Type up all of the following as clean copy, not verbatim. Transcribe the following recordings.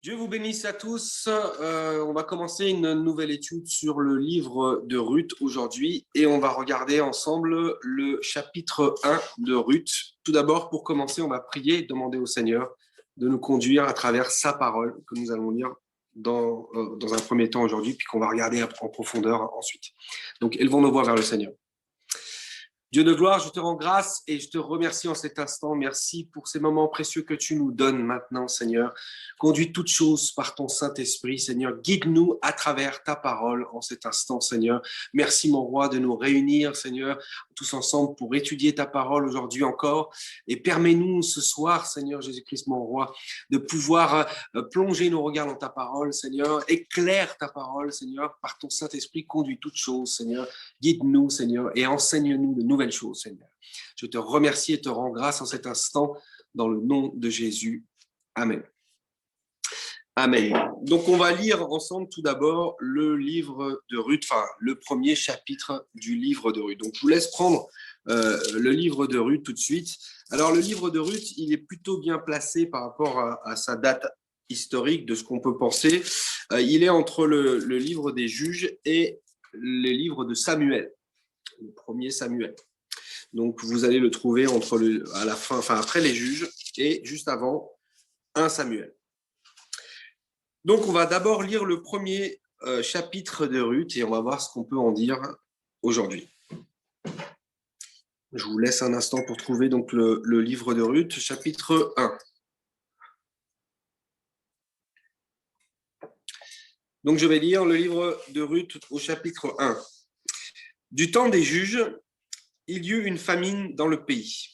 Dieu vous bénisse à tous. On va commencer une nouvelle étude sur le livre de Ruth aujourd'hui et on va regarder ensemble le chapitre 1 de Ruth. Tout d'abord, pour commencer, on va prier et demander au Seigneur de nous conduire à travers sa parole que nous allons lire dans un premier temps aujourd'hui, puis qu'on va regarder en profondeur ensuite. Donc, élevons nos voix vers le Seigneur. Dieu de gloire, je te rends grâce et je te remercie en cet instant. Merci pour ces moments précieux que tu nous donnes maintenant, Seigneur. Conduis toutes choses par ton Saint-Esprit, Seigneur. Guide-nous à travers ta parole en cet instant, Seigneur. Merci, mon roi, de nous réunir, Seigneur, tous ensemble pour étudier ta parole aujourd'hui encore. Et permets-nous ce soir, Seigneur Jésus-Christ, mon roi, de pouvoir plonger nos regards dans ta parole, Seigneur. Éclaire ta parole, Seigneur, par ton Saint-Esprit. Conduis toutes choses, Seigneur. Guide-nous, Seigneur, et enseigne-nous de nouvelles choses, Seigneur. Je te remercie et te rends grâce en cet instant dans le nom de Jésus. Amen. Amen. Donc, on va lire ensemble tout d'abord le livre de Ruth, enfin, le premier chapitre du livre de Ruth. Donc, je vous laisse prendre le livre de Ruth tout de suite. Alors, le livre de Ruth, il est plutôt bien placé par rapport à sa date historique de ce qu'on peut penser. Il est entre le livre des Juges et les livres de Samuel, le premier Samuel. Donc, vous allez le trouver à la fin, enfin, après les Juges et juste avant 1 Samuel. Donc, on va d'abord lire le premier chapitre de Ruth et on va voir ce qu'on peut en dire aujourd'hui. Je vous laisse un instant pour trouver donc le livre de Ruth, chapitre 1. Donc, je vais lire le livre de Ruth au chapitre 1. Du temps des juges, il y eut une famine dans le pays.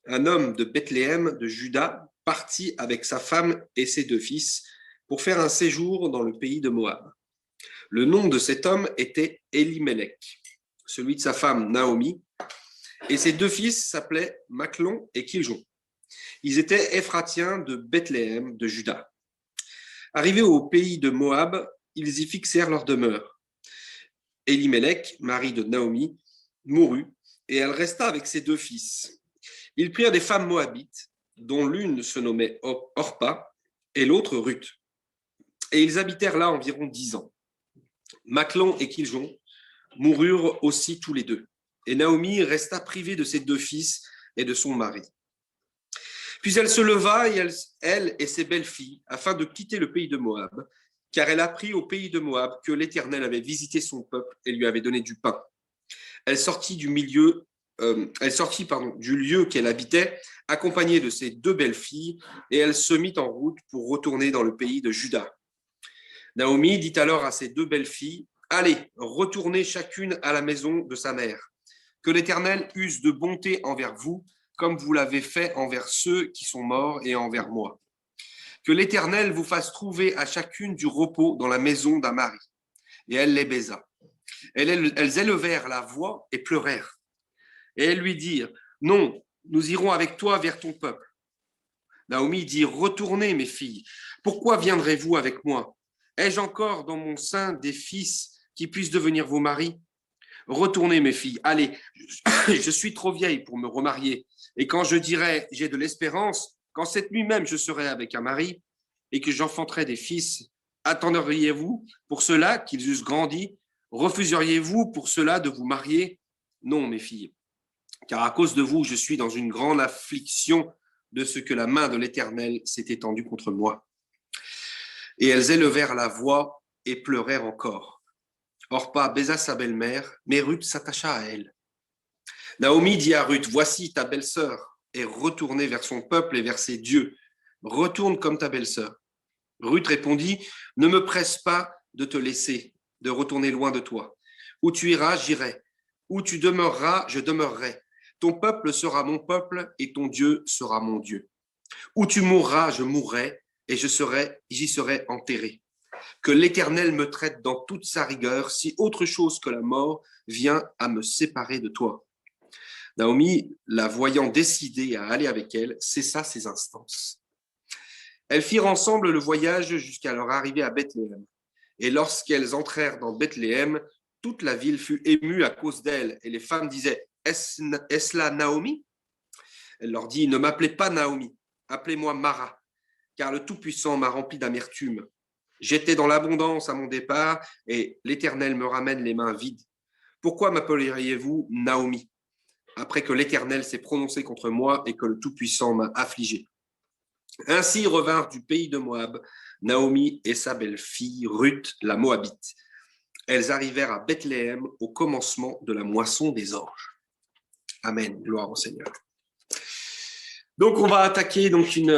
Un homme de Bethléem, de Juda, partit avec sa femme et ses 2 fils pour faire un séjour dans le pays de Moab. Le nom de cet homme était Elimelech, celui de sa femme Naomi, et ses 2 fils s'appelaient Machlon et Kiljon. Ils étaient Ephratiens de Bethléem, de Juda. Arrivés au pays de Moab, ils y fixèrent leur demeure. Elimelech, mari de Naomi, mourut, et elle resta avec ses 2 fils. Ils prirent des femmes moabites, dont l'une se nommait Orpa et l'autre Ruth. Et ils habitèrent là environ 10 ans. Machlon et Kiljon moururent aussi tous les 2. Et Naomi resta privée de ses 2 fils et de son mari. Puis elle se leva, et elle et ses belles-filles, afin de quitter le pays de Moab, car elle apprit au pays de Moab que l'Éternel avait visité son peuple et lui avait donné du pain. Elle sortit du lieu qu'elle habitait, accompagnée de ses 2 belles-filles, et elle se mit en route pour retourner dans le pays de Juda. Naomi dit alors à ses 2 belles-filles, « Allez, retournez chacune à la maison de sa mère. Que l'Éternel use de bonté envers vous, comme vous l'avez fait envers ceux qui sont morts et envers moi. Que l'Éternel vous fasse trouver à chacune du repos dans la maison d'un mari. » Et elle les baisa. Elles élevèrent la voix et pleurèrent. Et elles lui dirent, « Non, nous irons avec toi vers ton peuple. » Naomi dit, « Retournez, mes filles. Pourquoi viendrez-vous avec moi? Ai-je encore dans mon sein des fils qui puissent devenir vos maris? Retournez, mes filles. Allez, je suis trop vieille pour me remarier. Et quand je dirai, j'ai de l'espérance, quand cette nuit même je serai avec un mari et que j'enfanterai des fils, attendriez-vous pour cela qu'ils eussent grandi? Refuseriez-vous pour cela de vous marier? Non, mes filles, car à cause de vous, je suis dans une grande affliction de ce que la main de l'Éternel s'est étendue contre moi. » Et elles élevèrent la voix et pleurèrent encore. Orpa baisa sa belle-mère, mais Ruth s'attacha à elle. Naomi dit à Ruth, « Voici ta belle-sœur est retournée vers son peuple et vers ses dieux. Retourne comme ta belle-sœur. » Ruth répondit, « Ne me presse pas de te laisser, de retourner loin de toi. Où tu iras, j'irai. Où tu demeureras, je demeurerai. Ton peuple sera mon peuple et ton Dieu sera mon Dieu. Où tu mourras, je mourrai et j'y serai enterré. Que l'Éternel me traite dans toute sa rigueur si autre chose que la mort vient à me séparer de toi. » Naomi, la voyant décidée à aller avec elle, cessa ses instances. Elles firent ensemble le voyage jusqu'à leur arrivée à Bethléem. Et lorsqu'elles entrèrent dans Bethléem, toute la ville fut émue à cause d'elles. Et les femmes disaient, « Est-ce là Naomi ?» Elle leur dit, « Ne m'appelez pas Naomi, appelez-moi Mara, car le Tout-Puissant m'a rempli d'amertume. J'étais dans l'abondance à mon départ, et l'Éternel me ramène les mains vides. Pourquoi m'appelleriez-vous Naomi, après que l'Éternel s'est prononcé contre moi et que le Tout-Puissant m'a affligé? Ainsi revinrent du pays de Moab Naomi et sa belle-fille Ruth, la Moabite. Elles arrivèrent à Bethléem au commencement de la moisson des orges. Amen, gloire au Seigneur. Donc, on va attaquer donc une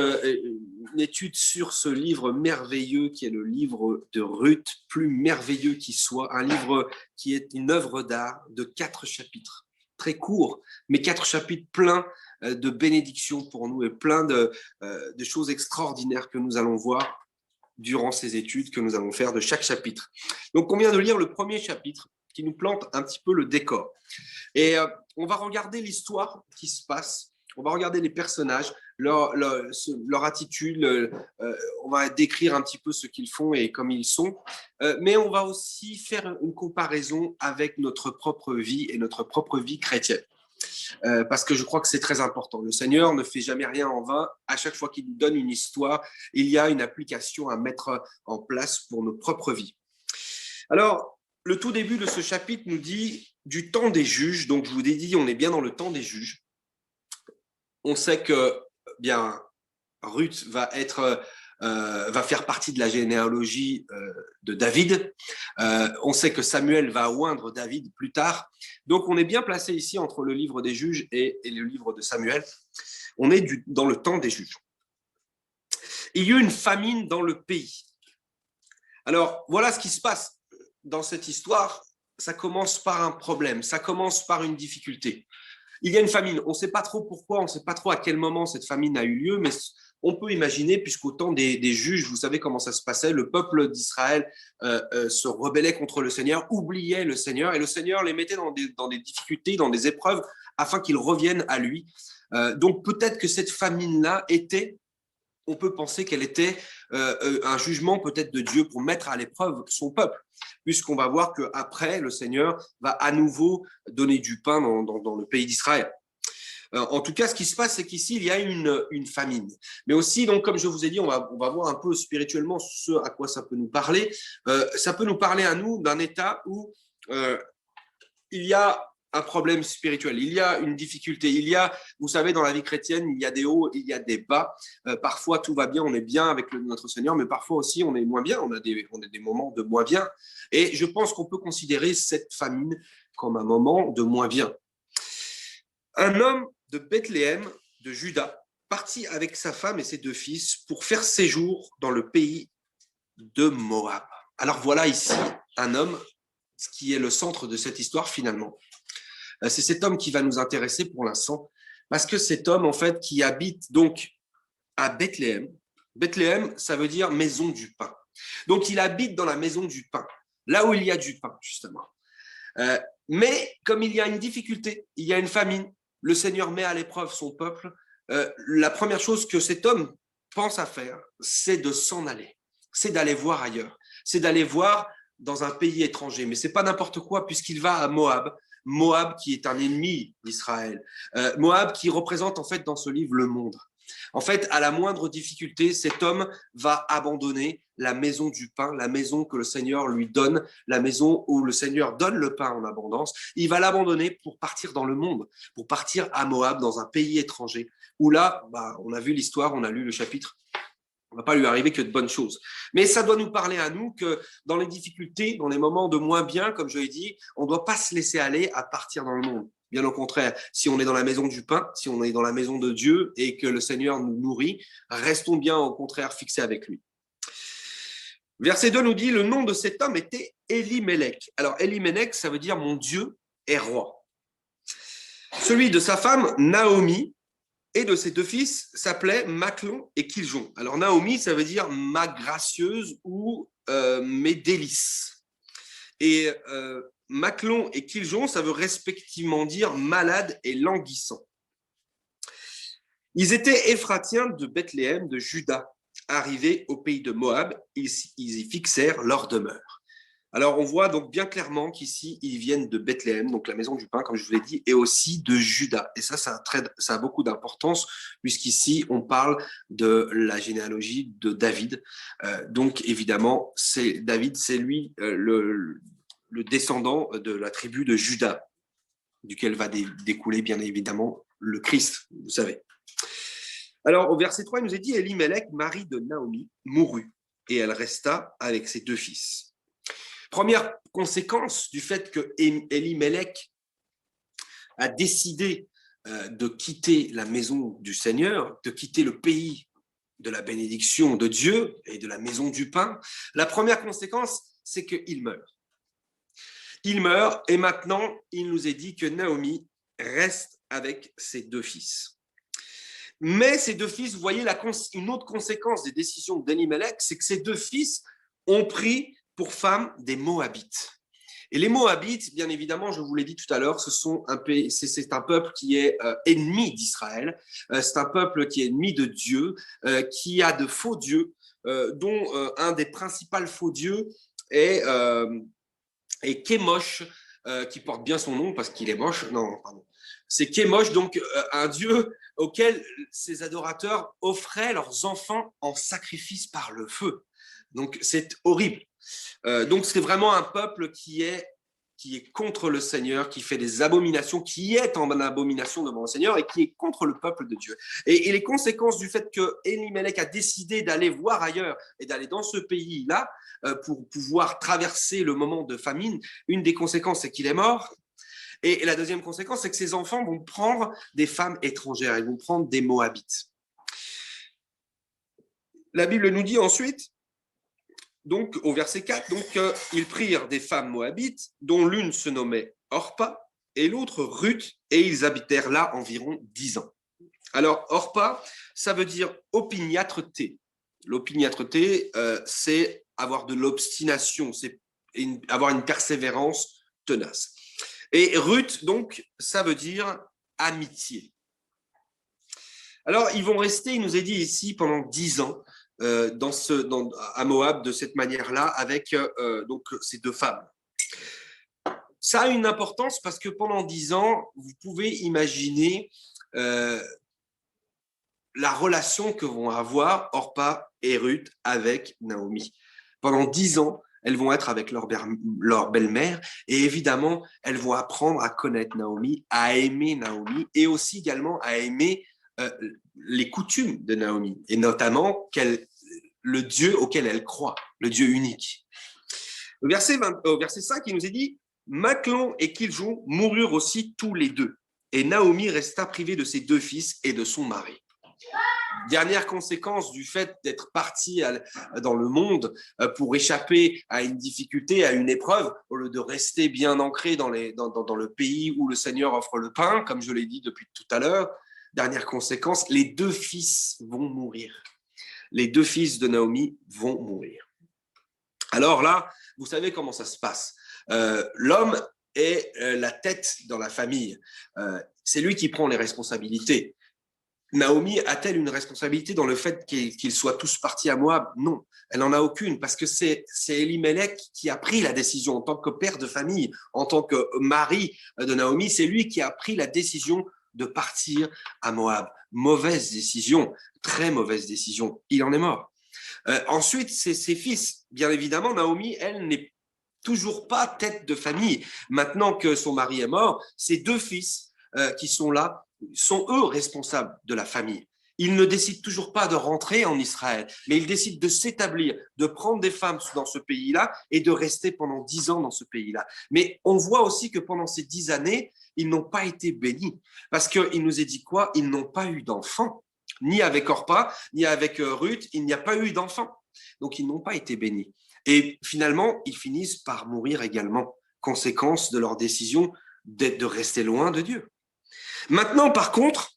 étude sur ce livre merveilleux qui est le livre de Ruth, plus merveilleux qui soit, un livre qui est une œuvre d'art de 4 chapitres, très court, mais 4 chapitres pleins de bénédictions pour nous et plein de choses extraordinaires que nous allons voir durant ces études que nous allons faire de chaque chapitre. Donc, on vient de lire le premier chapitre qui nous plante un petit peu le décor. Et on va regarder l'histoire qui se passe, on va regarder les personnages, leur attitude, on va décrire un petit peu ce qu'ils font et comme ils sont, mais on va aussi faire une comparaison avec notre propre vie et notre propre vie chrétienne. Parce que je crois que c'est très important. Le Seigneur ne fait jamais rien en vain. À chaque fois qu'il nous donne une histoire, il y a une application à mettre en place pour nos propres vies. Alors, le tout début de ce chapitre nous dit du temps des juges. Donc, je vous ai dit, on est bien dans le temps des juges. On sait que bien Ruth va faire partie de la généalogie de David. On sait que Samuel va oindre David plus tard. Donc, on est bien placé ici entre le livre des juges et le livre de Samuel. On est dans le temps des juges. Il y a eu une famine dans le pays. Alors, voilà ce qui se passe dans cette histoire. Ça commence par un problème, ça commence par une difficulté. Il y a une famine. On ne sait pas trop pourquoi, on ne sait pas trop à quel moment cette famine a eu lieu, mais on peut imaginer, puisqu'au temps des juges, vous savez comment ça se passait, le peuple d'Israël se rebellait contre le Seigneur, oubliait le Seigneur, et le Seigneur les mettait dans des difficultés, dans des épreuves, afin qu'ils reviennent à lui. Donc peut-être que cette famine-là on peut penser qu'elle était un jugement peut-être de Dieu pour mettre à l'épreuve son peuple, puisqu'on va voir qu'après, le Seigneur va à nouveau donner du pain dans le pays d'Israël. En tout cas, ce qui se passe, c'est qu'ici, il y a une famine. Mais aussi, donc, comme je vous ai dit, on va voir un peu spirituellement ce à quoi ça peut nous parler. Ça peut nous parler à nous d'un état où il y a un problème spirituel, il y a une difficulté, vous savez, dans la vie chrétienne, il y a des hauts, il y a des bas. Parfois, tout va bien, on est bien avec notre Seigneur, mais parfois aussi, on est moins bien, on a des moments de moins bien. Et je pense qu'on peut considérer cette famine comme un moment de moins bien. Un homme de Bethléem, de Juda, partit avec sa femme et ses 2 fils pour faire séjour dans le pays de Moab. Alors voilà ici un homme, ce qui est le centre de cette histoire finalement. C'est cet homme qui va nous intéresser pour l'instant, parce que cet homme, en fait, qui habite donc à Bethléem. Bethléem, ça veut dire maison du pain. Donc, il habite dans la maison du pain, là où il y a du pain, justement. Mais comme il y a une difficulté, il y a une famine, le Seigneur met à l'épreuve son peuple. La première chose que cet homme pense à faire, c'est de s'en aller, c'est d'aller voir ailleurs, c'est d'aller voir dans un pays étranger. Mais ce n'est pas n'importe quoi, puisqu'il va à Moab. Moab qui est un ennemi d'Israël. Moab qui représente en fait dans ce livre le monde. En fait, à la moindre difficulté, cet homme va abandonner la maison du pain, la maison que le Seigneur lui donne, la maison où le Seigneur donne le pain en abondance. Il va l'abandonner pour partir dans le monde, pour partir à Moab, dans un pays étranger, où là, on a vu l'histoire, on a lu le chapitre, on ne va pas lui arriver que de bonnes choses. Mais ça doit nous parler à nous que dans les difficultés, dans les moments de moins bien, comme je l'ai dit, on ne doit pas se laisser aller à partir dans le monde. Bien au contraire, si on est dans la maison du pain, si on est dans la maison de Dieu et que le Seigneur nous nourrit, restons bien au contraire fixés avec lui. Verset 2 nous dit, le nom de cet homme était Elimelech. Alors Elimelech, ça veut dire mon Dieu est roi. Celui de sa femme, Naomi, et de ses 2 fils s'appelaient Machlon et Kiljon. Alors Naomi, ça veut dire ma gracieuse ou mes délices. Et Machlon et Kiljon, ça veut respectivement dire malade et languissant. Ils étaient Éphratiens de Bethléem, de Juda. Arrivés au pays de Moab, ils y fixèrent leur demeure. Alors, on voit donc bien clairement qu'ici, ils viennent de Bethléem, donc la maison du pain, comme je vous l'ai dit, et aussi de Juda. Et ça a beaucoup d'importance, puisqu'ici, on parle de la généalogie de David. Donc, évidemment, David, c'est lui le descendant de la tribu de Juda, duquel va découler, bien évidemment, le Christ, vous savez. Alors, au verset 3, il nous est dit, Elimelech, mari de Naomi, mourut, et elle resta avec ses 2 fils. Première conséquence du fait que Elimelech a décidé de quitter la maison du Seigneur, de quitter le pays de la bénédiction de Dieu et de la maison du pain, la première conséquence, c'est qu'il meurt. Il meurt et maintenant, il nous est dit que Naomi reste avec ses 2 fils. Mais ces 2 fils, vous voyez, une autre conséquence des décisions d'Elimelech, c'est que ces 2 fils ont pris pour femmes des Moabites. Et les Moabites, bien évidemment, je vous l'ai dit tout à l'heure, c'est un peuple qui est ennemi d'Israël, c'est un peuple qui est ennemi de Dieu, qui a de faux dieux, dont un des principaux faux dieux est Kémosh, qui porte bien son nom parce qu'il est moche. Non, pardon. C'est Kémosh, donc un dieu auquel ses adorateurs offraient leurs enfants en sacrifice par le feu. Donc c'est horrible. Donc c'est vraiment un peuple qui est contre le Seigneur, qui fait des abominations, qui est en abomination devant le Seigneur et qui est contre le peuple de Dieu. Et les conséquences du fait que Elimelech a décidé d'aller voir ailleurs et d'aller dans ce pays-là pour pouvoir traverser le moment de famine, une des conséquences, c'est qu'il est mort. Et la deuxième conséquence, c'est que ses enfants vont prendre des femmes étrangères, ils vont prendre des Moabites. La Bible nous dit ensuite, donc au verset 4, ils prirent des femmes moabites, dont l'une se nommait Orpa et l'autre Ruth, et ils habitèrent là environ 10 ans. Alors Orpa, ça veut dire opiniâtreté. L'opiniâtreté, c'est avoir de l'obstination, c'est avoir une persévérance tenace. Et Ruth, donc, ça veut dire amitié. Alors, ils vont rester, il nous est dit ici, pendant 10 ans, à Moab de cette manière-là avec donc ces 2 femmes. Ça a une importance parce que pendant 10 ans, vous pouvez imaginer la relation que vont avoir Orpa et Ruth avec Naomi. Pendant 10 ans, elles vont être avec leur belle-mère et évidemment, elles vont apprendre à connaître Naomi, à aimer Naomi et aussi également à aimer les coutumes de Naomi, et notamment le Dieu auquel elle croit, le Dieu unique. Au verset 5, il nous est dit « Machlon et Kiljon moururent aussi tous les 2, et Naomi resta privée de ses 2 fils et de son mari. » Dernière conséquence du fait d'être partie dans le monde pour échapper à une difficulté, à une épreuve, au lieu de rester bien ancré dans le pays où le Seigneur offre le pain, comme je l'ai dit depuis tout à l'heure. Dernière conséquence, les 2 fils vont mourir. Les 2 fils de Naomi vont mourir. Alors là, vous savez comment ça se passe. L'homme est la tête dans la famille. C'est lui qui prend les responsabilités. Naomi a-t-elle une responsabilité dans le fait qu'ils soient tous partis à Moab? Non, elle n'en a aucune, parce que c'est Elimelech qui a pris la décision en tant que père de famille, en tant que mari de Naomi, c'est lui qui a pris la décision de partir à Moab. Mauvaise décision, très mauvaise décision, il en est mort. Ensuite, c'est ses fils. Bien évidemment, Naomi, elle n'est toujours pas tête de famille. Maintenant que son mari est mort, ses 2 fils qui sont là, sont eux responsables de la famille. Ils ne décident toujours pas de rentrer en Israël, mais ils décident de s'établir, de prendre des femmes dans ce pays-là et de rester pendant 10 ans dans ce pays-là. Mais on voit aussi que pendant ces 10 années, ils n'ont pas été bénis. Parce qu'il nous est dit quoi? Ils n'ont pas eu d'enfants. Ni avec Orpa, ni avec Ruth, il n'y a pas eu d'enfants. Donc, ils n'ont pas été bénis. Et finalement, ils finissent par mourir également, conséquence de leur décision de rester loin de Dieu. Maintenant, par contre,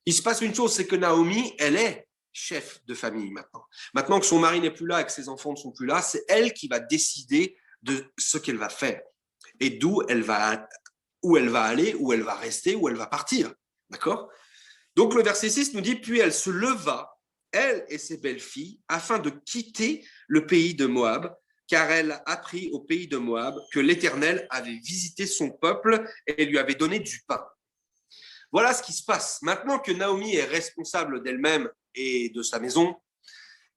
il se passe une chose, c'est que Naomi, elle est chef de famille maintenant. Maintenant que son mari n'est plus là et que ses enfants ne sont plus là, c'est elle qui va décider de ce qu'elle va faire et où elle va aller, où elle va rester, où elle va partir. D'accord? Donc le verset 6 nous dit « Puis elle se leva, elle et ses belles-filles, afin de quitter le pays de Moab, car elle a appris au pays de Moab que l'Éternel avait visité son peuple et lui avait donné du pain. Voilà ce qui se passe. Maintenant que Naomi est responsable d'elle-même et de sa maison,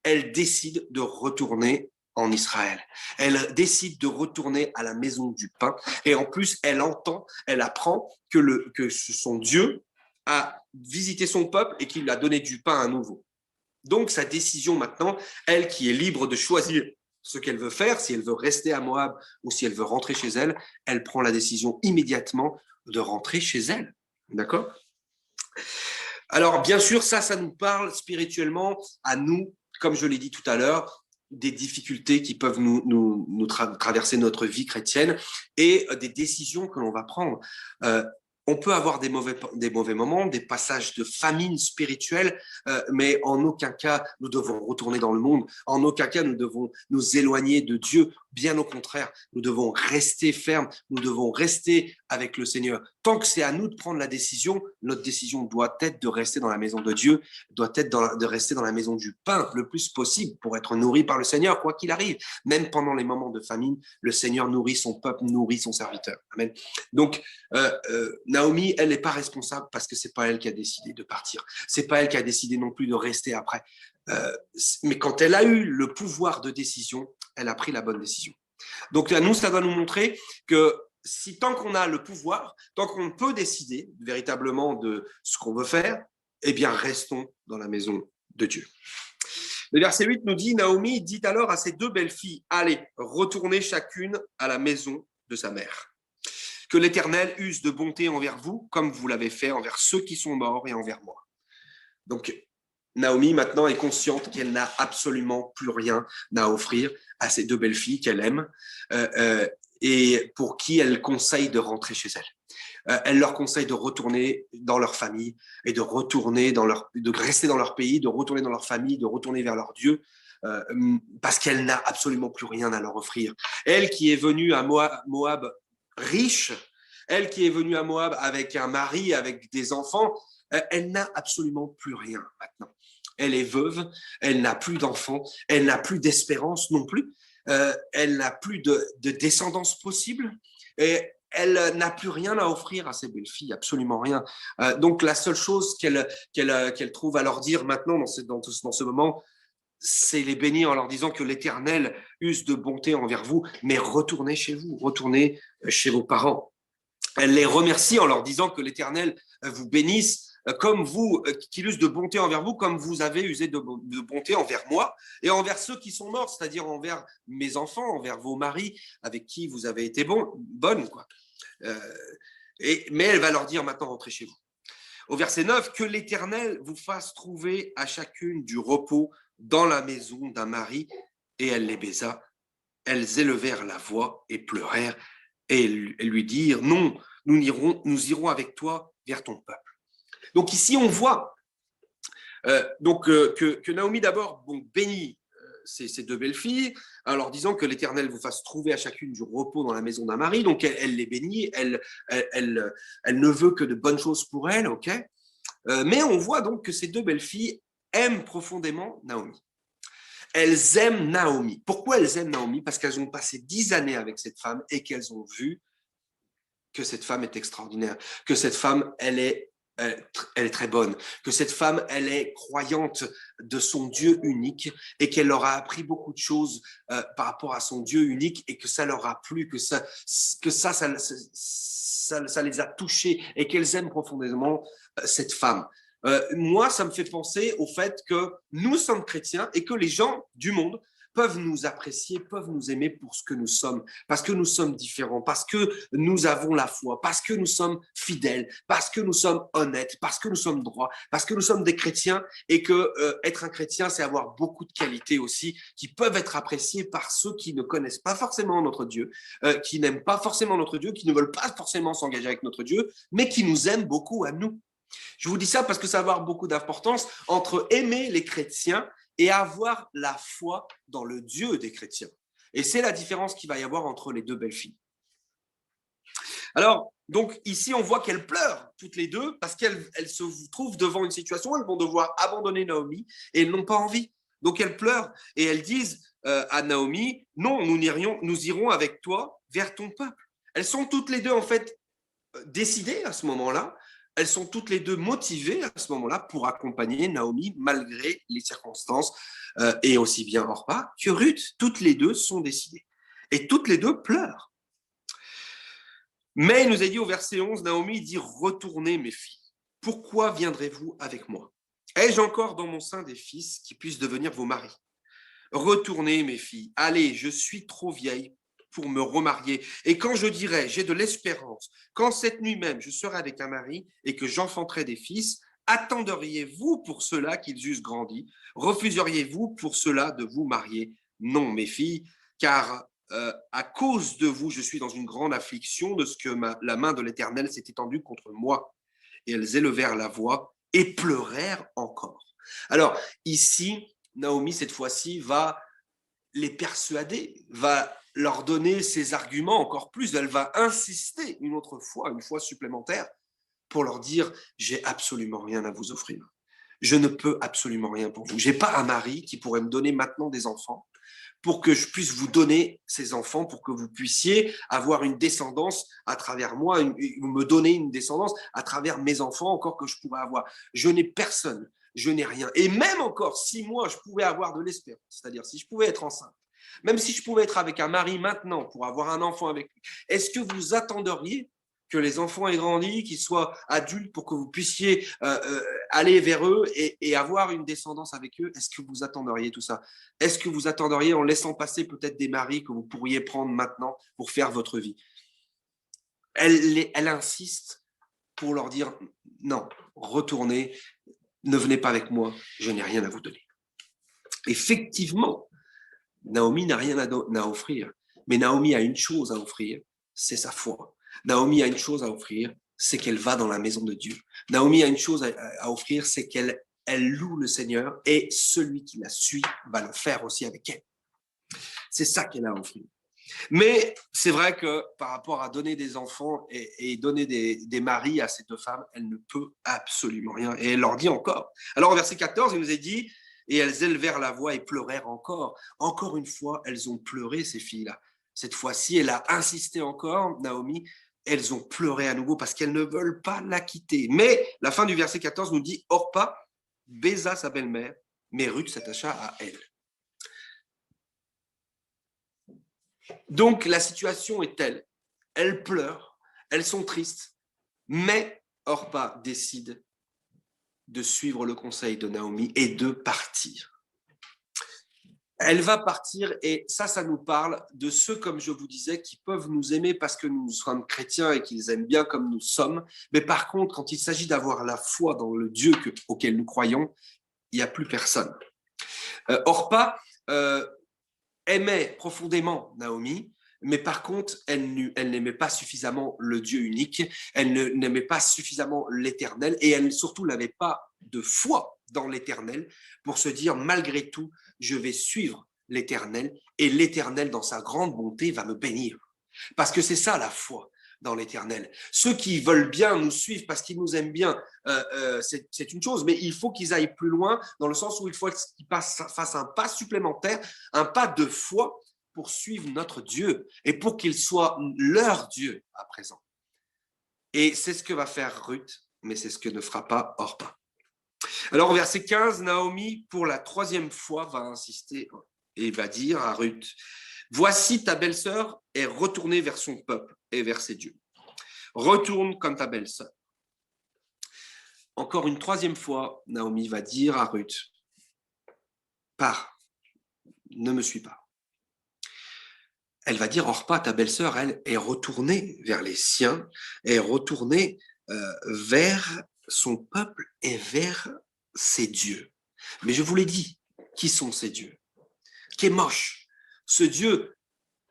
elle décide de retourner en Israël. Elle décide de retourner à la maison du pain. Et en plus, elle apprend que son Dieu a visité son peuple et qu'il lui a donné du pain à nouveau. Donc, sa décision maintenant, elle qui est libre de choisir ce qu'elle veut faire, si elle veut rester à Moab ou si elle veut rentrer chez elle, elle prend la décision immédiatement de rentrer chez elle. D'accord ? Alors, bien sûr, ça nous parle spirituellement à nous, comme je l'ai dit tout à l'heure, des difficultés qui peuvent nous traverser notre vie chrétienne et des décisions que l'on va prendre. On peut avoir des mauvais moments, des passages de famine spirituelle, mais en aucun cas nous devons retourner dans le monde. En aucun cas nous devons nous éloigner de Dieu. Bien au contraire, nous devons rester fermes, nous devons rester avec le Seigneur. Tant que c'est à nous de prendre la décision, notre décision doit être de rester dans la maison de Dieu, doit être de rester dans la maison du pain le plus possible pour être nourri par le Seigneur, quoi qu'il arrive. Même pendant les moments de famine, le Seigneur nourrit son peuple, nourrit son serviteur. Amen. Donc, Naomi, elle n'est pas responsable parce que c'est pas elle qui a décidé de partir. C'est pas elle qui a décidé non plus de rester après. Mais quand elle a eu le pouvoir de décision, elle a pris la bonne décision. Donc, nous, ça doit nous montrer que si tant qu'on a le pouvoir, tant qu'on peut décider véritablement de ce qu'on veut faire, eh bien, restons dans la maison de Dieu. Le verset 8 nous dit, Naomi dit alors à ses deux belles filles, allez, retournez chacune à la maison de sa mère. Que l'Éternel use de bonté envers vous, comme vous l'avez fait envers ceux qui sont morts et envers moi. Donc, Naomi, maintenant, est consciente qu'elle n'a absolument plus rien à offrir à ces deux belles filles qu'elle aime et pour qui elle conseille de rentrer chez elle. Elle leur conseille de retourner dans leur famille et de rester dans leur pays, de retourner dans leur famille, de retourner vers leur Dieu, parce qu'elle n'a absolument plus rien à leur offrir. Elle qui est venue à Moab riche, elle qui est venue à Moab avec un mari, avec des enfants, elle n'a absolument plus rien maintenant. Elle est veuve, elle n'a plus d'enfants, elle n'a plus d'espérance non plus, elle n'a plus de descendance possible et elle n'a plus rien à offrir à ses belles filles, absolument rien. Donc la seule chose qu'elle trouve à leur dire maintenant dans ce moment, c'est les bénir en leur disant que l'Éternel use de bonté envers vous, mais retournez chez vous, retournez chez vos parents. Elle les remercie en leur disant que l'Éternel vous bénisse comme vous, qu'il use de bonté envers vous, comme vous avez usé de bonté envers moi et envers ceux qui sont morts, c'est-à-dire envers mes enfants, envers vos maris avec qui vous avez été bonnes, quoi. Mais elle va leur dire maintenant, rentrez chez vous. Au verset 9, que l'Éternel vous fasse trouver à chacune du repos dans la maison d'un mari. Et elle les baisa. Elles élevèrent la voix et pleurèrent et lui dirent, non, nous irons avec toi vers ton peuple. Donc ici, on voit que Naomi d'abord bénit ces deux belles filles en leur disant que l'Éternel vous fasse trouver à chacune du repos dans la maison d'un mari. Donc elle les bénit, elle ne veut que de bonnes choses pour elle, ok. Mais on voit donc que ces deux belles filles aiment profondément Naomi. Elles aiment Naomi. Pourquoi elles aiment Naomi? Parce qu'elles ont passé 10 années avec cette femme et qu'elles ont vu que cette femme est extraordinaire, que cette femme, elle est très bonne, que cette femme, elle est croyante de son Dieu unique et qu'elle leur a appris beaucoup de choses par rapport à son Dieu unique et que ça leur a plu, que ça les a touchés et qu'elles aiment profondément cette femme. Moi, ça me fait penser au fait que nous sommes chrétiens et que les gens du monde peuvent nous apprécier, peuvent nous aimer pour ce que nous sommes, parce que nous sommes différents, parce que nous avons la foi, parce que nous sommes fidèles, parce que nous sommes honnêtes, parce que nous sommes droits, parce que nous sommes des chrétiens et que être un chrétien, c'est avoir beaucoup de qualités aussi qui peuvent être appréciées par ceux qui ne connaissent pas forcément notre Dieu, qui n'aiment pas forcément notre Dieu, qui ne veulent pas forcément s'engager avec notre Dieu, mais qui nous aiment beaucoup à nous. Je vous dis ça parce que ça va avoir beaucoup d'importance entre aimer les chrétiens et avoir la foi dans le Dieu des chrétiens. Et c'est la différence qu'il va y avoir entre les deux belles filles. Alors, donc ici, on voit qu'elles pleurent toutes les deux parce qu'elles se trouvent devant une situation où elles vont devoir abandonner Naomi et elles n'ont pas envie. Donc elles pleurent et elles disent à Naomi, non, nous irons avec toi vers ton peuple. Elles sont toutes les deux en fait décidées à ce moment-là. Elles sont toutes les deux motivées à ce moment-là pour accompagner Naomi malgré les circonstances et aussi bien Orpa que Ruth. Toutes les deux sont décidées. Et toutes les deux pleurent. Mais il nous a dit au verset 11, Naomi dit, retournez mes filles, pourquoi viendrez-vous avec moi? Ai-je encore dans mon sein des fils qui puissent devenir vos maris? Retournez mes filles, allez, je suis trop vieille pour me remarier. Et quand je dirai, j'ai de l'espérance, quand cette nuit même je serai avec un mari et que j'enfanterai des fils, attendriez-vous pour cela qu'ils eussent grandi? Refuseriez-vous pour cela de vous marier? Non, mes filles, car à cause de vous, je suis dans une grande affliction de ce que la main de l'Éternel s'est étendue contre moi. Et elles élevèrent la voix et pleurèrent encore. Alors, ici, Naomi, cette fois-ci, va les persuader, va leur donner ses arguments encore plus. Elle va insister une autre fois, une fois supplémentaire, pour leur dire, j'ai absolument rien à vous offrir. Je ne peux absolument rien pour vous. Je n'ai pas un mari qui pourrait me donner maintenant des enfants pour que je puisse vous donner ces enfants, pour que vous puissiez avoir une descendance à travers moi, ou me donner une descendance à travers mes enfants encore que je pourrais avoir. Je n'ai personne, je n'ai rien. Et même encore, si moi, je pouvais avoir de l'espérance, c'est-à-dire si je pouvais être enceinte, même si je pouvais être avec un mari maintenant pour avoir un enfant avec lui, est-ce que vous attendriez que les enfants aient grandi, qu'ils soient adultes pour que vous puissiez aller vers eux et avoir une descendance avec eux? Est-ce que vous attendriez tout ça? Est-ce que vous attendriez en laissant passer peut-être des maris que vous pourriez prendre maintenant pour faire votre vie? Elle insiste pour leur dire non, retournez, ne venez pas avec moi, je n'ai rien à vous donner. Effectivement, Naomi n'a rien à offrir, mais Naomi a une chose à offrir, c'est sa foi. Naomi a une chose à offrir, c'est qu'elle va dans la maison de Dieu. Naomi a une chose à offrir, c'est qu'elle loue le Seigneur et celui qui la suit va le faire aussi avec elle. C'est ça qu'elle a à offrir. Mais c'est vrai que par rapport à donner des enfants et donner des maris à ces deux femmes, elle ne peut absolument rien. Et elle leur dit encore. Alors, au verset 14, il nous est dit, et elles élevèrent la voix et pleurèrent encore. Encore une fois, elles ont pleuré, ces filles-là. Cette fois-ci, elle a insisté encore, Naomi, elles ont pleuré à nouveau parce qu'elles ne veulent pas la quitter. Mais la fin du verset 14 nous dit, Orpa baisa sa belle-mère, mais Ruth s'attacha à elle. Donc, la situation est telle, elles pleurent, elles sont tristes, mais Orpa décide de suivre le conseil de Naomi et de partir. Elle va partir et ça nous parle de ceux, comme je vous disais, qui peuvent nous aimer parce que nous sommes chrétiens et qu'ils aiment bien comme nous sommes. Mais par contre, quand il s'agit d'avoir la foi dans le Dieu auquel nous croyons, il n'y a plus personne. Orpa aimait profondément Naomi, mais par contre, elle n'aimait pas suffisamment le Dieu unique, elle n'aimait pas suffisamment l'Éternel, et elle surtout n'avait pas de foi dans l'Éternel pour se dire, malgré tout, je vais suivre l'Éternel, et l'Éternel, dans sa grande bonté, va me bénir. Parce que c'est ça la foi dans l'Éternel. Ceux qui veulent bien nous suivre parce qu'ils nous aiment bien, c'est une chose, mais il faut qu'ils aillent plus loin, dans le sens où il faut qu'ils fassent un pas supplémentaire, un pas de foi, pour suivre notre Dieu et pour qu'il soit leur Dieu à présent. Et c'est ce que va faire Ruth, mais c'est ce que ne fera pas Orpa. Alors, au verset 15, Naomi, pour la troisième fois, va insister et va dire à Ruth, « Voici ta belle-sœur est retournée vers son peuple et vers ses dieux. Retourne comme ta belle-sœur. » Encore une troisième fois, Naomi va dire à Ruth, « Pars, ne me suis pas. » Elle va dire, Orpa, ta belle-sœur, elle est retournée vers les siens, est retournée vers son peuple et vers ses dieux. Mais je vous l'ai dit, qui sont ces dieux? Qui est moche, ce Dieu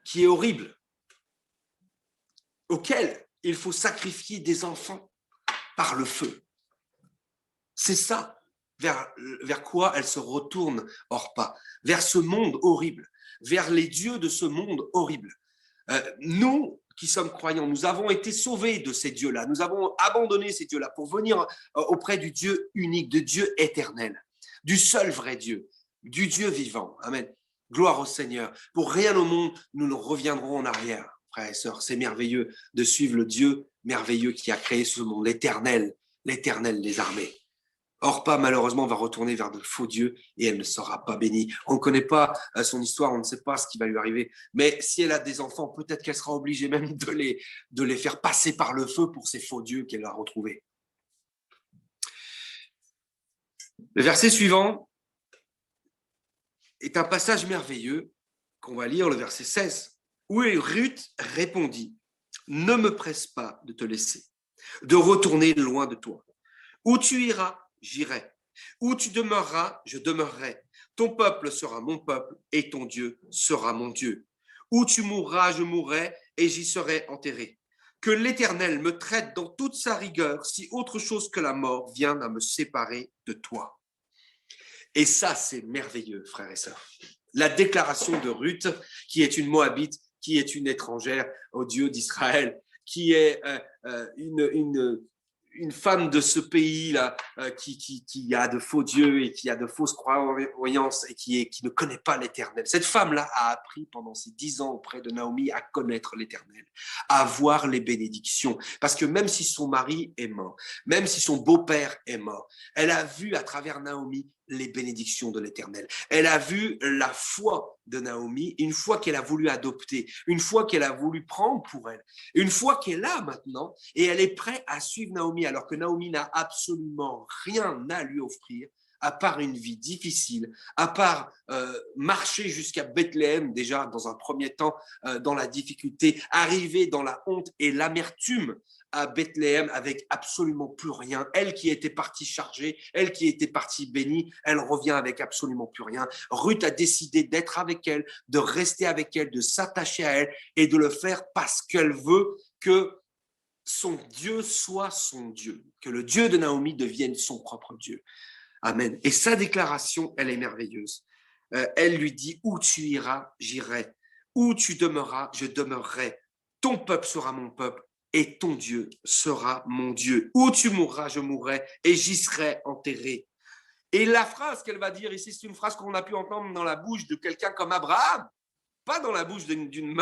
qui est horrible, auquel il faut sacrifier des enfants par le feu. C'est ça vers quoi elle se retourne, Orpa, vers ce monde horrible, vers les dieux de ce monde horrible. Nous qui sommes croyants, nous avons été sauvés de ces dieux-là, nous avons abandonné ces dieux-là pour venir auprès du Dieu unique, de Dieu éternel, du seul vrai Dieu, du Dieu vivant. Amen. Gloire au Seigneur. Pour rien au monde, nous ne reviendrons en arrière, frères et sœurs. C'est merveilleux de suivre le Dieu merveilleux qui a créé ce monde, l'Éternel des armées. Orpa, malheureusement, va retourner vers de faux dieux et elle ne sera pas bénie. On ne connaît pas son histoire, on ne sait pas ce qui va lui arriver. Mais si elle a des enfants, peut-être qu'elle sera obligée même de les faire passer par le feu pour ces faux dieux qu'elle va retrouver. Le verset suivant est un passage merveilleux qu'on va lire, le verset 16, où Ruth répondit « Ne me presse pas de te laisser, de retourner loin de toi. Où tu iras, j'irai. Où tu demeureras, je demeurerai. Ton peuple sera mon peuple et ton Dieu sera mon Dieu. Où tu mourras, je mourrai et j'y serai enterré. Que l'Éternel me traite dans toute sa rigueur si autre chose que la mort vient à me séparer de toi. » Et ça, c'est merveilleux, frères et sœurs. La déclaration de Ruth, qui est une Moabite, qui est une étrangère au Dieu d'Israël, qui est une femme de ce pays-là qui a de faux dieux et qui a de fausses croyances et qui ne connaît pas l'Éternel. Cette femme-là a appris pendant ces 10 ans auprès de Naomi à connaître l'Éternel, à voir les bénédictions. Parce que même si son mari est mort, même si son beau-père est mort, elle a vu à travers Naomi les bénédictions de l'Éternel. Elle a vu la foi de Naomi, une foi qu'elle a voulu adopter, une foi qu'elle a voulu prendre pour elle, une foi qu'elle a maintenant, et elle est prête à suivre Naomi, alors que Naomi n'a absolument rien à lui offrir, à part une vie difficile, à part marcher jusqu'à Bethléem, déjà dans un premier temps, dans la difficulté, arriver dans la honte et l'amertume à Bethléem avec absolument plus rien. Elle qui était partie chargée, elle qui était partie bénie, elle revient avec absolument plus rien. Ruth a décidé d'être avec elle, de rester avec elle, de s'attacher à elle et de le faire parce qu'elle veut que son Dieu soit son Dieu, que le Dieu de Naomi devienne son propre Dieu. Amen. Et sa déclaration, elle est merveilleuse. Elle lui dit, où tu iras, j'irai. Où tu demeureras, je demeurerai. Ton peuple sera mon peuple et ton Dieu sera mon Dieu. Où tu mourras, je mourrai et j'y serai enterré. Et la phrase qu'elle va dire ici, c'est une phrase qu'on a pu entendre dans la bouche de quelqu'un comme Abraham, pas dans la bouche d'une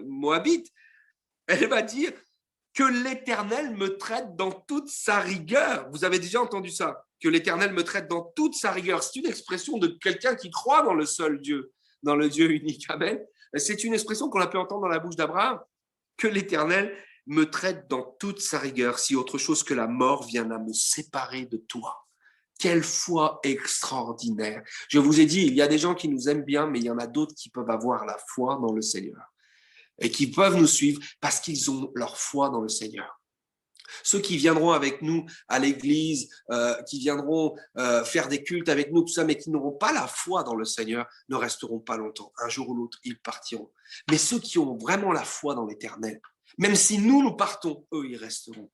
Moabite. Elle va dire que l'Éternel me traite dans toute sa rigueur. Vous avez déjà entendu ça? Que l'Éternel me traite dans toute sa rigueur. C'est une expression de quelqu'un qui croit dans le seul Dieu, dans le Dieu unique. Amen. C'est une expression qu'on a pu entendre dans la bouche d'Abraham. Que l'Éternel me traite dans toute sa rigueur, si autre chose que la mort vient à me séparer de toi. Quelle foi extraordinaire. Je vous ai dit, il y a des gens qui nous aiment bien, mais il y en a d'autres qui peuvent avoir la foi dans le Seigneur et qui peuvent nous suivre parce qu'ils ont leur foi dans le Seigneur. Ceux qui viendront avec nous à l'église, qui viendront faire des cultes avec nous, tout ça, mais qui n'auront pas la foi dans le Seigneur, ne resteront pas longtemps. Un jour ou l'autre, ils partiront. Mais ceux qui ont vraiment la foi dans l'Éternel, même si nous partons, eux, ils resteront.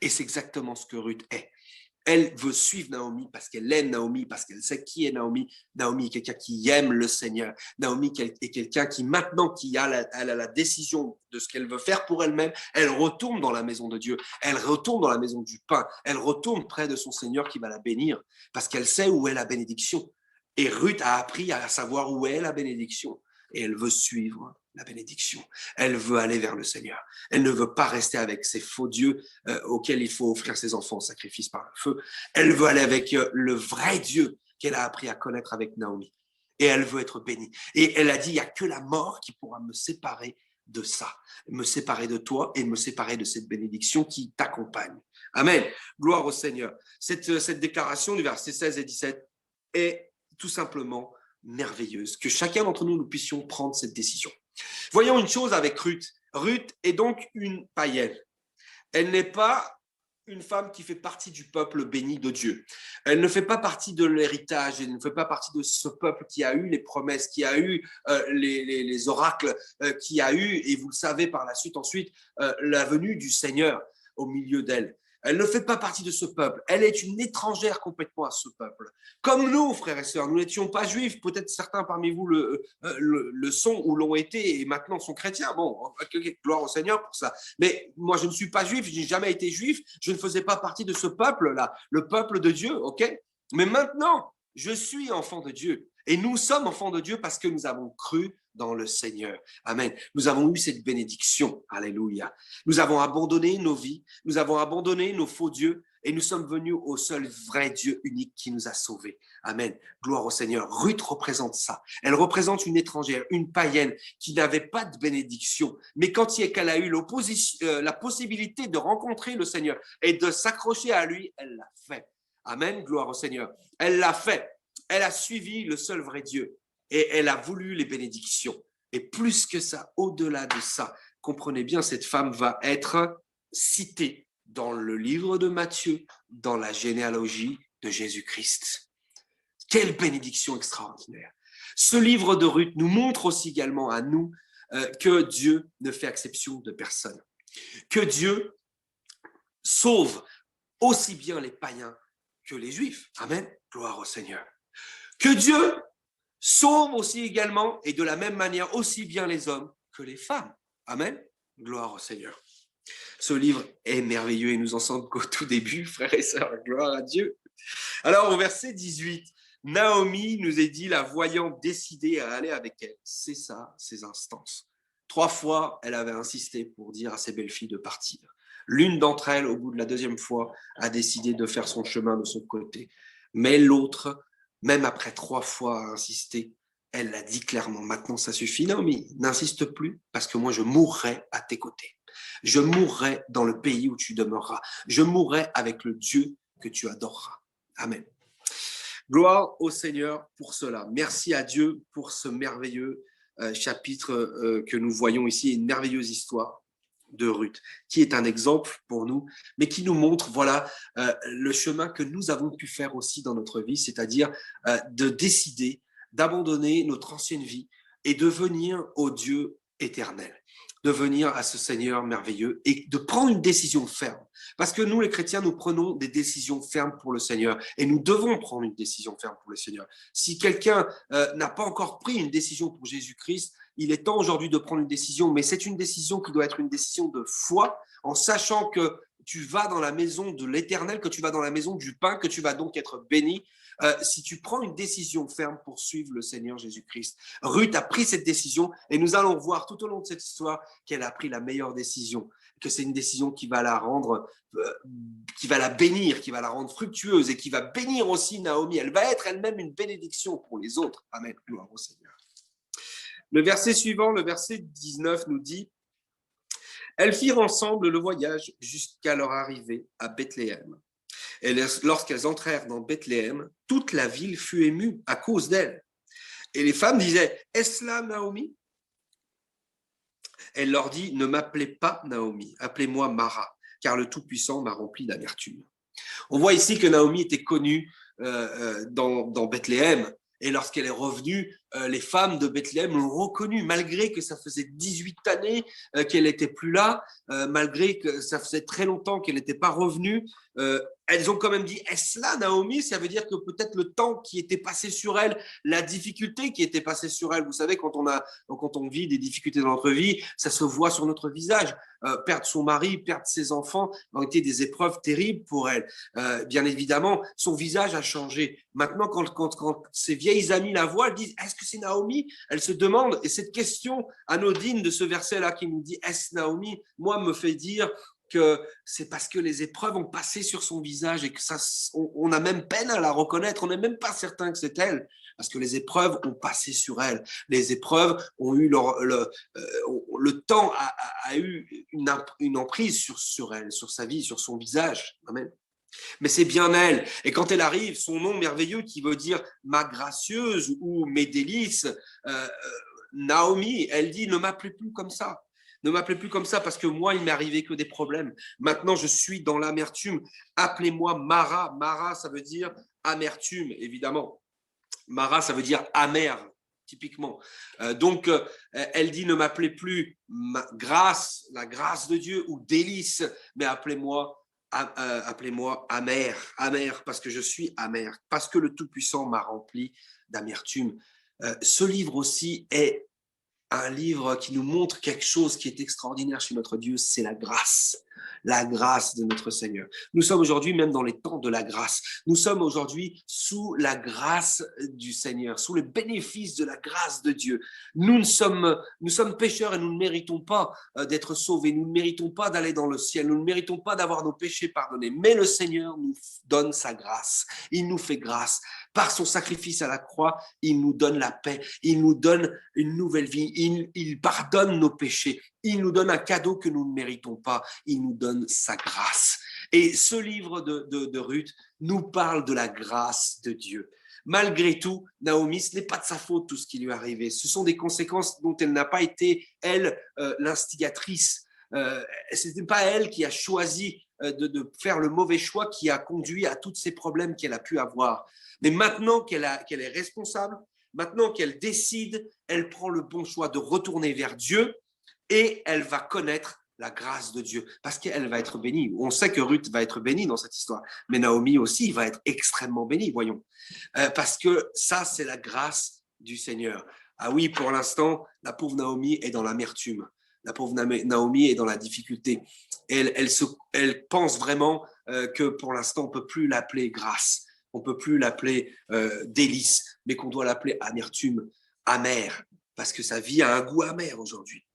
Et c'est exactement ce que Ruth est. Elle veut suivre Naomi parce qu'elle aime Naomi, parce qu'elle sait qui est Naomi. Naomi est quelqu'un qui aime le Seigneur. Naomi est quelqu'un qui, maintenant elle a la décision de ce qu'elle veut faire pour elle-même, elle retourne dans la maison de Dieu. Elle retourne dans la maison du pain. Elle retourne près de son Seigneur qui va la bénir parce qu'elle sait où est la bénédiction. Et Ruth a appris à savoir où est la bénédiction. Et elle veut suivre la bénédiction. Elle veut aller vers le Seigneur. Elle ne veut pas rester avec ces faux dieux auxquels il faut offrir ses enfants en sacrifice par le feu. Elle veut aller avec le vrai Dieu qu'elle a appris à connaître avec Naomi. Et elle veut être bénie. Et elle a dit, il n'y a que la mort qui pourra me séparer de ça, me séparer de toi et me séparer de cette bénédiction qui t'accompagne. Amen. Gloire au Seigneur. Cette déclaration du verset 16 et 17 est tout simplement merveilleuse. Que chacun d'entre nous puissions prendre cette décision. Voyons une chose avec Ruth. Ruth est donc une païenne. Elle n'est pas une femme qui fait partie du peuple béni de Dieu. Elle ne fait pas partie de l'héritage, elle ne fait pas partie de ce peuple qui a eu les promesses, qui a eu les oracles, qui a eu, et vous le savez par la suite ensuite, la venue du Seigneur au milieu d'elle. Elle ne fait pas partie de ce peuple. Elle est une étrangère complètement à ce peuple. Comme nous, frères et sœurs, nous n'étions pas juifs. Peut-être certains parmi vous le sont ou l'ont été et maintenant sont chrétiens. Bon, gloire au Seigneur pour ça. Mais moi, je ne suis pas juif. Je n'ai jamais été juif. Je ne faisais pas partie de ce peuple-là, le peuple de Dieu, ok? Mais maintenant, je suis enfant de Dieu. Et nous sommes enfants de Dieu parce que nous avons cru dans le Seigneur. Amen. Nous avons eu cette bénédiction. Alléluia. Nous avons abandonné nos vies, nous avons abandonné nos faux dieux et nous sommes venus au seul vrai Dieu unique qui nous a sauvés. Amen. Gloire au Seigneur. Ruth représente ça. Elle représente une étrangère, une païenne qui n'avait pas de bénédiction. Mais quand elle a eu la possibilité de rencontrer le Seigneur et de s'accrocher à lui, elle l'a fait. Amen. Gloire au Seigneur. Elle l'a fait. Elle a suivi le seul vrai Dieu et elle a voulu les bénédictions. Et plus que ça, au-delà de ça, comprenez bien, cette femme va être citée dans le livre de Matthieu, dans la généalogie de Jésus-Christ. Quelle bénédiction extraordinaire. Ce livre de Ruth nous montre aussi également à nous que Dieu ne fait exception de personne. Que Dieu sauve aussi bien les païens que les Juifs. Amen. Gloire au Seigneur. Que Dieu sauve aussi également et de la même manière aussi bien les hommes que les femmes. Amen. Gloire au Seigneur. Ce livre est merveilleux et nous en sommes qu'au tout début, frères et sœurs. Gloire à Dieu. Alors au verset 18, Naomi nous est dit, la voyant décidée à aller avec elle. C'est ça, ses instances. 3 fois, elle avait insisté pour dire à ses belles-filles de partir. L'une d'entre elles, au bout de la 2e fois, a décidé de faire son chemin de son côté. Mais l'autre, même après 3 fois à insister, elle l'a dit clairement. Maintenant, ça suffit, Naomi. N'insiste plus parce que moi, je mourrai à tes côtés. Je mourrai dans le pays où tu demeureras. Je mourrai avec le Dieu que tu adoreras. Amen. Gloire au Seigneur pour cela. Merci à Dieu pour ce merveilleux chapitre que nous voyons ici, une merveilleuse histoire de Ruth, qui est un exemple pour nous, mais qui nous montre, voilà, le chemin que nous avons pu faire aussi dans notre vie, c'est-à-dire de décider d'abandonner notre ancienne vie et de venir au Dieu éternel, de venir à ce Seigneur merveilleux et de prendre une décision ferme. Parce que nous, les chrétiens, nous prenons des décisions fermes pour le Seigneur et nous devons prendre une décision ferme pour le Seigneur. Si quelqu'un n'a pas encore pris une décision pour Jésus-Christ, il est temps aujourd'hui de prendre une décision, mais c'est une décision qui doit être une décision de foi, en sachant que tu vas dans la maison de l'Éternel, que tu vas dans la maison du pain, que tu vas donc être béni. Si tu prends une décision ferme pour suivre le Seigneur Jésus-Christ. Ruth a pris cette décision et nous allons voir tout au long de cette histoire qu'elle a pris la meilleure décision, que c'est une décision qui va la rendre, qui va la bénir, qui va la rendre fructueuse et qui va bénir aussi Naomi. Elle va être elle-même une bénédiction pour les autres. Amen. Gloire au Seigneur. Le verset suivant, le verset 19 nous dit « Elles firent ensemble le voyage jusqu'à leur arrivée à Bethléem. Et lorsqu'elles entrèrent dans Bethléem, toute la ville fut émue à cause d'elles. Et les femmes disaient, est-ce là Naomi? Elle leur dit, ne m'appelez pas Naomi, appelez-moi Mara, car le Tout-Puissant m'a rempli d'amertume. On voit ici que Naomi était connue dans Bethléem. Et lorsqu'elle est revenue, les femmes de Bethléem l'ont reconnue, malgré que ça faisait 18 années qu'elle n'était plus là, malgré que ça faisait très longtemps qu'elle n'était pas revenue. Elles ont quand même dit, est-ce là Naomi? Ça veut dire que peut-être le temps qui était passé sur elle, la difficulté qui était passée sur elle, vous savez, quand on vit des difficultés dans notre vie, ça se voit sur notre visage. Perdre son mari, perdre ses enfants ont été des épreuves terribles pour elle. Bien évidemment, son visage a changé. Maintenant, quand ses vieilles amies la voient, elles disent, est-ce que c'est Naomi? Elle se demande, et cette question anodine de ce verset-là qui nous dit, est-ce Naomi? Moi, me fait dire que c'est parce que les épreuves ont passé sur son visage et que on a même peine à la reconnaître. On n'est même pas certain que c'est elle, parce que les épreuves ont passé sur elle. Les épreuves ont eu le temps a eu une emprise sur elle, sur sa vie, sur son visage. Amen. Mais c'est bien elle. Et quand elle arrive, son nom merveilleux qui veut dire ma gracieuse ou mes délices, Naomi, elle dit ne m'appelez plus comme ça. Ne m'appelez plus comme ça parce que moi, il m'est arrivé que des problèmes. Maintenant, je suis dans l'amertume. Appelez-moi Mara. Mara, ça veut dire amertume, évidemment. Mara, ça veut dire amer, typiquement. Donc, elle dit ne m'appelez plus grâce, la grâce de Dieu ou délice, mais appelez-moi amer, amer, parce que je suis amer, parce que le Tout-Puissant m'a rempli d'amertume. Ce livre aussi est un livre qui nous montre quelque chose qui est extraordinaire chez notre Dieu, c'est la grâce de notre Seigneur. Nous sommes aujourd'hui même dans les temps de la grâce. Nous sommes aujourd'hui sous la grâce du Seigneur, sous le bénéfice de la grâce de Dieu. Nous sommes pécheurs et nous ne méritons pas d'être sauvés, nous ne méritons pas d'aller dans le ciel, nous ne méritons pas d'avoir nos péchés pardonnés, mais le Seigneur nous donne sa grâce, il nous fait grâce. Par son sacrifice à la croix, il nous donne la paix, il nous donne une nouvelle vie, il pardonne nos péchés, il nous donne un cadeau que nous ne méritons pas, il nous donne sa grâce. Et ce livre de Ruth nous parle de la grâce de Dieu. Malgré tout, Naomi, ce n'est pas de sa faute tout ce qui lui est arrivé. Ce sont des conséquences dont elle n'a pas été, elle, l'instigatrice. Ce n'est pas elle qui a choisi de faire le mauvais choix qui a conduit à tous ces problèmes qu'elle a pu avoir. Mais maintenant qu'elle est responsable, maintenant qu'elle décide, elle prend le bon choix de retourner vers Dieu et elle va connaître la grâce de Dieu parce qu'elle va être bénie. On sait que Ruth va être bénie dans cette histoire, mais Naomi aussi va être extrêmement bénie, voyons. Parce que ça, c'est la grâce du Seigneur. Ah oui, pour l'instant, la pauvre Naomi est dans l'amertume. La pauvre Naomi est dans la difficulté. Elle pense vraiment que pour l'instant, on ne peut plus l'appeler grâce. On ne peut plus l'appeler délice, mais qu'on doit l'appeler amertume, amère, parce que sa vie a un goût amer aujourd'hui.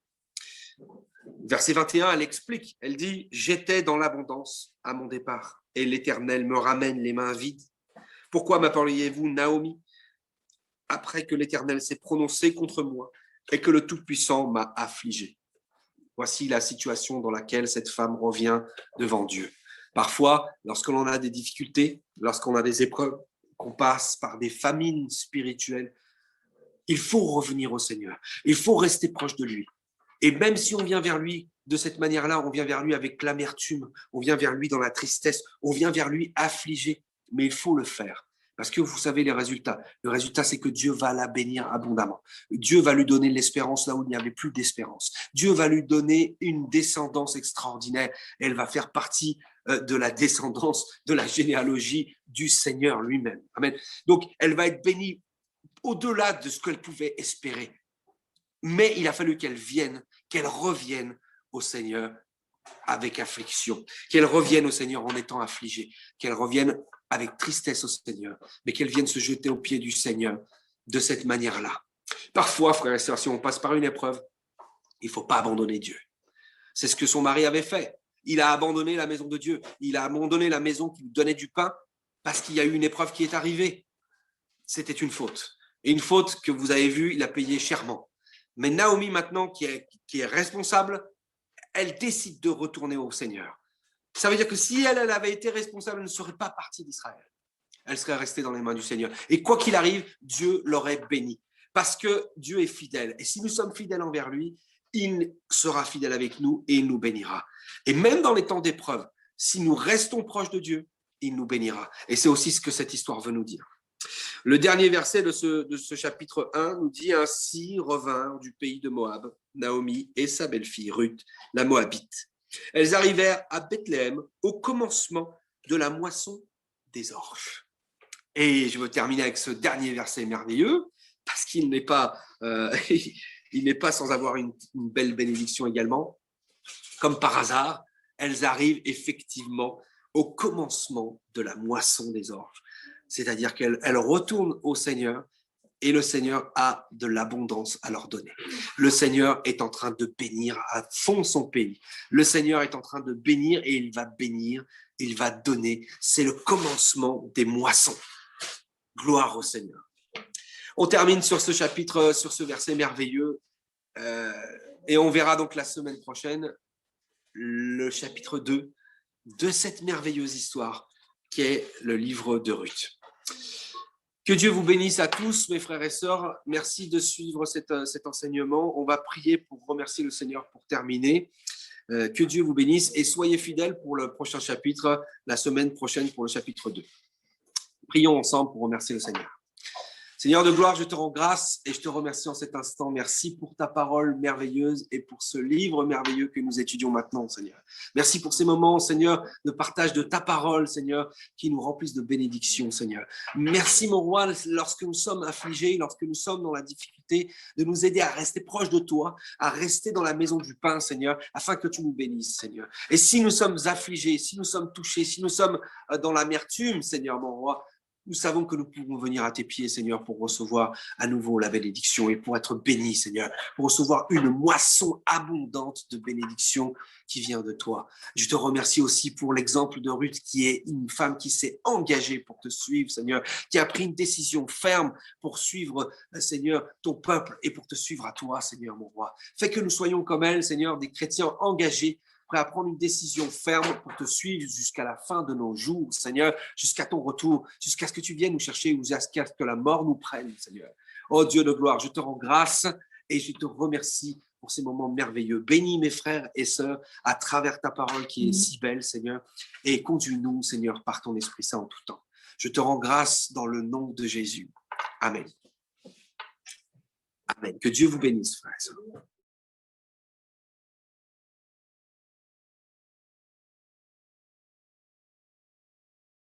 Verset 21, elle explique, elle dit « J'étais dans l'abondance à mon départ, et l'Éternel me ramène les mains vides. Pourquoi m'appeliez-vous Naomi, après que l'Éternel s'est prononcé contre moi et que le Tout-Puissant m'a affligé ?» Voici la situation dans laquelle cette femme revient devant Dieu. Parfois, lorsque l'on a des difficultés, lorsqu'on a des épreuves, qu'on passe par des famines spirituelles, il faut revenir au Seigneur. Il faut rester proche de lui. Et même si on vient vers lui de cette manière-là, on vient vers lui avec l'amertume, on vient vers lui dans la tristesse, on vient vers lui affligé, mais il faut le faire. Parce que vous savez les résultats. Le résultat, c'est que Dieu va la bénir abondamment. Dieu va lui donner l'espérance là où il n'y avait plus d'espérance. Dieu va lui donner une descendance extraordinaire. Elle va faire partie de la descendance, de la généalogie du Seigneur lui-même. Amen. Donc, elle va être bénie au-delà de ce qu'elle pouvait espérer. Mais il a fallu qu'elle revienne au Seigneur avec affliction, qu'elle revienne au Seigneur en étant affligée, qu'elle revienne avec tristesse au Seigneur, mais qu'elle vienne se jeter aux pieds du Seigneur de cette manière-là. Parfois, frères et sœurs, si on passe par une épreuve, il ne faut pas abandonner Dieu. C'est ce que son mari avait fait. Il a abandonné la maison de Dieu. Il a abandonné la maison qui lui donnait du pain parce qu'il y a eu une épreuve qui est arrivée. C'était une faute. Et une faute que vous avez vue, il a payé chèrement. Mais Naomi, maintenant, qui est responsable, elle décide de retourner au Seigneur. Ça veut dire que si elle avait été responsable, elle ne serait pas partie d'Israël. Elle serait restée dans les mains du Seigneur. Et quoi qu'il arrive, Dieu l'aurait bénie. Parce que Dieu est fidèle. Et si nous sommes fidèles envers lui, il sera fidèle avec nous et il nous bénira. Et même dans les temps d'épreuve, si nous restons proches de Dieu, il nous bénira. Et c'est aussi ce que cette histoire veut nous dire. Le dernier verset de ce chapitre 1 nous dit « Ainsi revinrent du pays de Moab, Naomi et sa belle-fille Ruth, la Moabite. Elles arrivèrent à Bethléem au commencement de la moisson des orges. » Et je veux terminer avec ce dernier verset merveilleux, parce qu'il n'est pas, il n'est pas sans avoir une belle bénédiction également. Comme par hasard, elles arrivent effectivement au commencement de la moisson des orges. C'est-à-dire qu'elles retournent au Seigneur et le Seigneur a de l'abondance à leur donner. Le Seigneur est en train de bénir à fond son pays. Le Seigneur est en train de bénir et il va bénir, il va donner. C'est le commencement des moissons. Gloire au Seigneur. On termine sur ce chapitre, sur ce verset merveilleux et on verra donc la semaine prochaine le chapitre 2 de cette merveilleuse histoire qui est le livre de Ruth. Que Dieu vous bénisse à tous, mes frères et sœurs. Merci de suivre cet enseignement. On va prier pour remercier le Seigneur pour terminer. Que Dieu vous bénisse et soyez fidèles pour le prochain chapitre, la semaine prochaine pour le chapitre 2. Prions ensemble pour remercier le Seigneur. Seigneur de gloire, je te rends grâce et je te remercie en cet instant. Merci pour ta parole merveilleuse et pour ce livre merveilleux que nous étudions maintenant, Seigneur. Merci pour ces moments, Seigneur, de partage de ta parole, Seigneur, qui nous remplissent de bénédictions, Seigneur. Merci, mon roi, lorsque nous sommes affligés, lorsque nous sommes dans la difficulté, de nous aider à rester proches de toi, à rester dans la maison du pain, Seigneur, afin que tu nous bénisses, Seigneur. Et si nous sommes affligés, si nous sommes touchés, si nous sommes dans l'amertume, Seigneur, mon roi, nous savons que nous pouvons venir à tes pieds, Seigneur, pour recevoir à nouveau la bénédiction et pour être bénis, Seigneur, pour recevoir une moisson abondante de bénédiction qui vient de toi. Je te remercie aussi pour l'exemple de Ruth, qui est une femme qui s'est engagée pour te suivre, Seigneur, qui a pris une décision ferme pour suivre, Seigneur, ton peuple et pour te suivre à toi, Seigneur, mon roi. Fais que nous soyons comme elle, Seigneur, des chrétiens engagés, prêt à prendre une décision ferme pour te suivre jusqu'à la fin de nos jours, Seigneur, jusqu'à ton retour, jusqu'à ce que tu viennes nous chercher ou jusqu'à ce que la mort nous prenne, Seigneur. Oh Dieu de gloire, je te rends grâce et je te remercie pour ces moments merveilleux. Bénis mes frères et sœurs à travers ta parole qui est si belle, Seigneur, et conduis-nous, Seigneur, par ton Esprit Saint en tout temps. Je te rends grâce dans le nom de Jésus. Amen. Amen. Que Dieu vous bénisse, frères et sœurs.